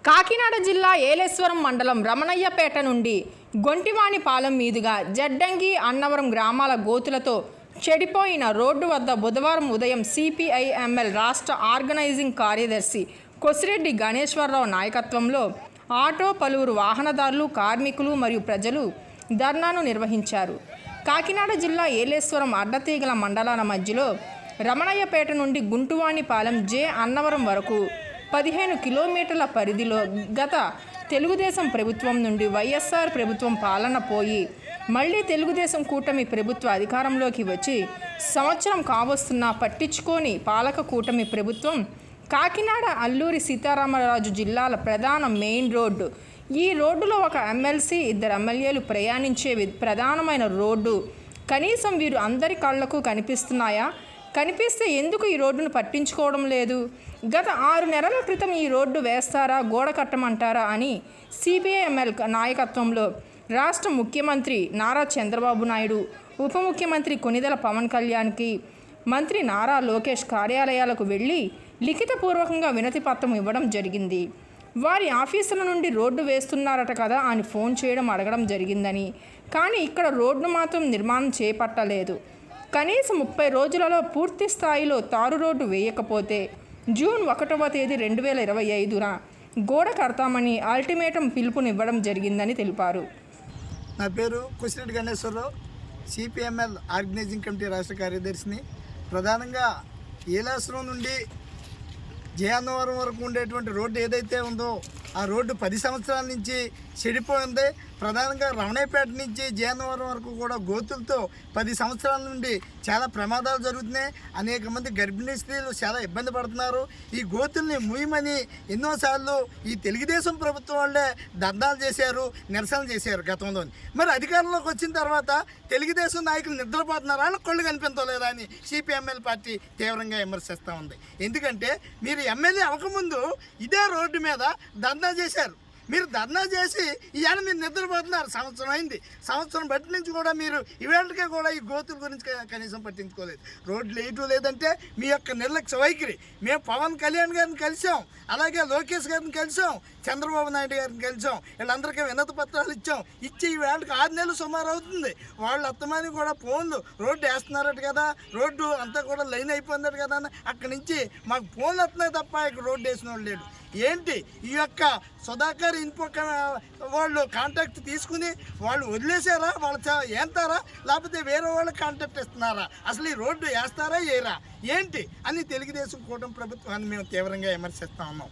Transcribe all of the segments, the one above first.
కాకినాడ జిల్లా ఏలేశ్వరం మండలం రమణయ్యపేట నుండి గొంటివానిపాలెం మీదుగా జడ్డంగి అన్నవరం గ్రామాల గోతులతో చెడిపోయిన రోడ్డు వద్ద బుధవారం ఉదయం సిపిఐ-ఎంఎల్ రాష్ట్ర ఆర్గనైజింగ్ కార్యదర్శి కొసిరెడ్డి గణేశ్వరరావు నాయకత్వంలో ఆటో, పలువురు వాహనదారులు, కార్మికులు మరియు ప్రజలు ధర్నాను నిర్వహించారు. కాకినాడ జిల్లా ఏలేశ్వరం అడ్డతీగల మండలాల మధ్యలో రమణయ్యపేట నుండి గుంటువానిపాలెం అన్నవరం వరకు 15 కిలోమీటర్ల పరిధిలో గత తెలుగుదేశం ప్రభుత్వం నుండి వైఎస్ఆర్ ప్రభుత్వం పాలన పోయి మళ్ళీ తెలుగుదేశం కూటమి ప్రభుత్వ అధికారంలోకి వచ్చి సంవత్సరం కావస్తున్నా పట్టించుకోని పాలక కూటమి ప్రభుత్వం కాకినాడ అల్లూరి సీతారామరాజు జిల్లాల ప్రధాన మెయిన్ రోడ్డు, ఈ రోడ్డులో ఒక ఎమ్మెల్సీ, 2 ఎమ్మెల్యేలు ప్రయాణించే ప్రధానమైన రోడ్డు కనీసం వీరు అందరి కళ్లకు కనిపిస్తున్నాయా? కనిపిస్తే ఎందుకు ఈ రోడ్డును పట్టించుకోవడం లేదు? గత 6 నెలల క్రితం ఈ రోడ్డు వేస్తారా, గోడ కట్టమంటారా అని సిపిఐ-ఎంఎల్ నాయకత్వంలో రాష్ట్ర ముఖ్యమంత్రి నారా చంద్రబాబు నాయుడు, ఉప ముఖ్యమంత్రి కొనిదెల పవన్ కళ్యాణ్కి, మంత్రి నారా లోకేష్ కార్యాలయాలకు వెళ్ళి లిఖితపూర్వకంగా వినతి పత్రం ఇవ్వడం జరిగింది. వారి ఆఫీసుల నుండి రోడ్డు వేస్తున్నారట కదా అని ఫోన్ చేయడం, అడగడం జరిగిందని. కానీ ఇక్కడ రోడ్డు మాత్రం నిర్మాణం చేపట్టలేదు. కనీసం 30 రోజులలో పూర్తి స్థాయిలో తారు రోడ్డు వేయకపోతే జూన్ 1వ తేదీ 2025న గోడ కడతామని అల్టిమేటం పిలుపునివ్వడం జరిగిందని తెలిపారు. నా పేరు Kosireddy Ganeswararao, CPI ML organizing committee రాష్ట్ర కార్యదర్శిని. ప్రధానంగా ఏలేశ్వరం నుండి అన్నవరం వరకు ఉండేటువంటి రోడ్డు ఏదైతే ఉందో ఆ రోడ్డు 10 సంవత్సరాల నుంచి చెడిపోయింది. ప్రధానంగా రమణయ్యపేట నుంచి అన్నవరం వరకు కూడా గోతులతో 10 సంవత్సరాల నుండి చాలా ప్రమాదాలు జరుగుతున్నాయి. అనేక మంది గర్భిణీ స్త్రీలు చాలా ఇబ్బంది పడుతున్నారు. ఈ గోతుల్ని ముయ్యమని ఎన్నోసార్లు ఈ తెలుగుదేశం ప్రభుత్వం వాళ్ళే ధర్నాలు చేశారు, నిరసనలు చేశారు గతంలో. మరి అధికారంలోకి వచ్చిన తర్వాత తెలుగుదేశం నాయకులు నిద్రపోతున్నారు, వాళ్ళకి కళ్ళు కనిపించలేదా అని సిపిఐ-ఎంఎల్ పార్టీ తీవ్రంగా విమర్శిస్తూ ఉంది. ఎందుకంటే మీరు ఎమ్మెల్యే అవ్వకముందు ఇదే రోడ్డు మీద ధర్నా చేశారు. మీరు ధర్నా చేసి ఇవాళ మీరు నిద్రపోతున్నారు. సంవత్సరం అయింది. సంవత్సరం బట్టి నుంచి కూడా మీరు ఇవాళకే కూడా ఈ గోతుల గురించి కనీసం పట్టించుకోలేదు. రోడ్లు వేయటం లేదంటే మీ యొక్క నిర్లక్ష్య వైఖరి. మేము పవన్ కళ్యాణ్ గారిని కలిసాం, అలాగే లోకేష్ గారిని కలిసాం, చంద్రబాబు నాయుడు గారిని కలిసాం, వీళ్ళందరికీ వినతి పత్రాలు ఇచ్చి ఈ వేళకి 6 నెలలు సుమారు అవుతుంది. వాళ్ళు అత్తమాని కూడా ఫోన్లు రోడ్డు వేస్తున్నారట కదా, రోడ్డు అంతా కూడా లైన్ అయిపోయిందట కదా అని అక్కడి నుంచి మాకు ఫోన్లు వస్తున్నాయి తప్ప ఇక్కడ రోడ్డు వేసిన వాళ్ళు లేడు. ఏంటి ఈ యొక్క సుధాకర్ ఇన్ఫో వాళ్ళు కాంటాక్ట్ తీసుకుని వాళ్ళు వదిలేసారా, వాళ్ళు ఏంటారా, లేకపోతే వేరే వాళ్ళకి కాంటాక్ట్ ఇస్తున్నారా? అసలు ఈ రోడ్డు వేస్తారా వేయరా ఏంటి అని తెలుగుదేశం కూటమి ప్రభుత్వాన్ని మేము తీవ్రంగా విమర్శిస్తూ ఉన్నాం.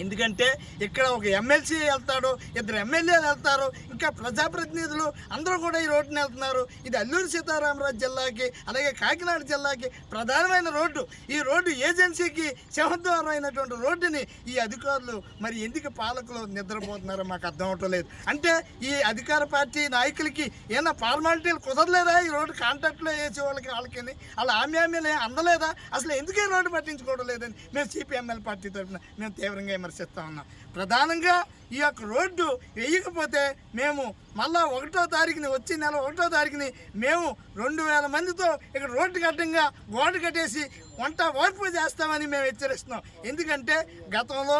ఎందుకంటే ఇక్కడ ఒక ఎమ్మెల్సీ వెళ్తాడు, 2 ఎమ్మెల్యేలు వెళ్తారు, ఇంకా ప్రజాప్రతినిధులు అందరూ కూడా ఈ రోడ్డుని వెళ్తున్నారు. ఇది అల్లూరి సీతారామరాజు జిల్లాకి అలాగే కాకినాడ జిల్లాకి ప్రధానమైన రోడ్డు. ఈ రోడ్డు ఏజెన్సీకి సింహద్వారం అయినటువంటి రోడ్డుని ఈ అధికారులు మరి ఎందుకు పాలకులు నిద్రపోతున్నారో మాకు అర్థం అవటం లేదు. అంటే ఈ అధికార పార్టీ నాయకులకి ఏమైనా ఫార్మాలిటీలు కుదరలేదా? ఈ రోడ్డు కాంట్రాక్ట్లో వేసే వాళ్ళకి వాళ్ళ హామీలు అందలేదా? అసలు ఎందుకు ఈ రోడ్డు పట్టించుకోవడం లేదని మేము సిపిఐ-ఎంఎల్ పార్టీ తరఫున మేము తీవ్రంగా విమర్శిస్తూ ఉన్నాం. ప్రధానంగా ఈ యొక్క రోడ్డు వేయకపోతే మేము మళ్ళా 1వ తారీఖుని వచ్చే నెల 1వ తారీఖుని మేము 2000 మందితో ఇక్కడ రోడ్డు కట్టంగా గోడ కట్టేసి వంట ఓర్పు చేస్తామని మేము హెచ్చరిస్తున్నాం. ఎందుకంటే గతంలో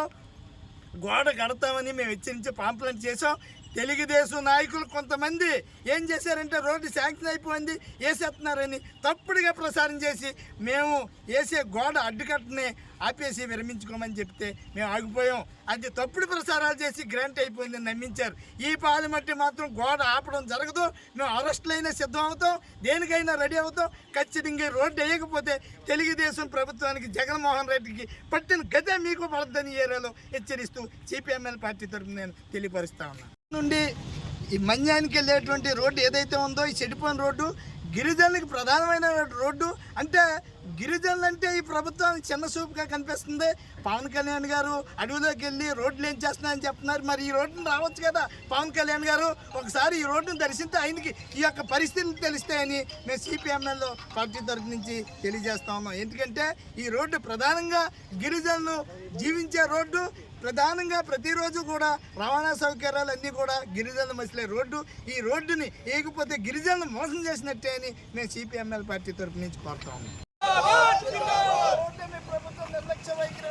గోడ కడతామని మేము హెచ్చరించి పాంప్లెంట్ చేసాం. తెలుగుదేశం నాయకులు కొంతమంది ఏం చేశారంటే రోడ్డు శాంక్షన్ అయిపోయింది వేసేస్తున్నారని తప్పుడుగా ప్రసారం చేసి మేము వేసే గోడ అడ్డుకట్టని ఆపేసి విరమించుకోమని చెప్తే మేము ఆగిపోయాం. అది తప్పుడు ప్రసారాలు చేసి గ్రాంట్ అయిపోయిందని నమ్మించారు. ఈ పాలమట్టి మాత్రం గోడ ఆపడం జరగదు. మేము అరెస్టులైనా సిద్ధం అవుతాం, దేనికైనా రెడీ అవుతాం. ఖచ్చితంగా రోడ్డు వేయకపోతే తెలుగుదేశం ప్రభుత్వానికి, జగన్మోహన్ రెడ్డికి పట్టిన గదే మీకు పడద్దని ఏరియాలో హెచ్చరిస్తూ సిపిఐ-ఎంఎల్ పార్టీ తరఫున నేను తెలియపరుస్తా ఉన్నాను. నుండి ఈ మన్యానికి వెళ్ళేటువంటి రోడ్డు ఏదైతే ఉందో ఈ చెడిపోయిన రోడ్డు గిరిజనులకు ప్రధానమైన రోడ్డు. అంటే గిరిజనులు అంటే ఈ ప్రభుత్వానికి చిన్న చూపుగా కనిపిస్తుంది. పవన్ కళ్యాణ్ గారు అడవిలోకి వెళ్ళి రోడ్లు ఏం చేస్తున్నారని చెప్తున్నారు. మరి ఈ రోడ్డును రావచ్చు కదా పవన్ కళ్యాణ్ గారు, ఒకసారి ఈ రోడ్డును దర్శిస్తే ఆయనకి ఈ యొక్క పరిస్థితులు తెలుస్తాయని మేము సిపిఐ-ఎంఎల్ పార్టీ తరఫు నుంచి తెలియజేస్తా ఉన్నాం. ఎందుకంటే ఈ రోడ్డు ప్రధానంగా గిరిజనులు జీవించే రోడ్డు. ప్రధానంగా ప్రతిరోజు కూడా రవాణా సౌకర్యాలు అన్నీ కూడా గిరిజనులు మసిలే రోడ్డు. ఈ రోడ్డుని వేయకపోతే గిరిజనులు మోసం చేసినట్టే అని మేము సిపిఐ-ఎంఎల్ పార్టీ తరఫు నుంచి కోరుతాము. ప్రభుత్వం నిర్లక్ష్య వైఖరి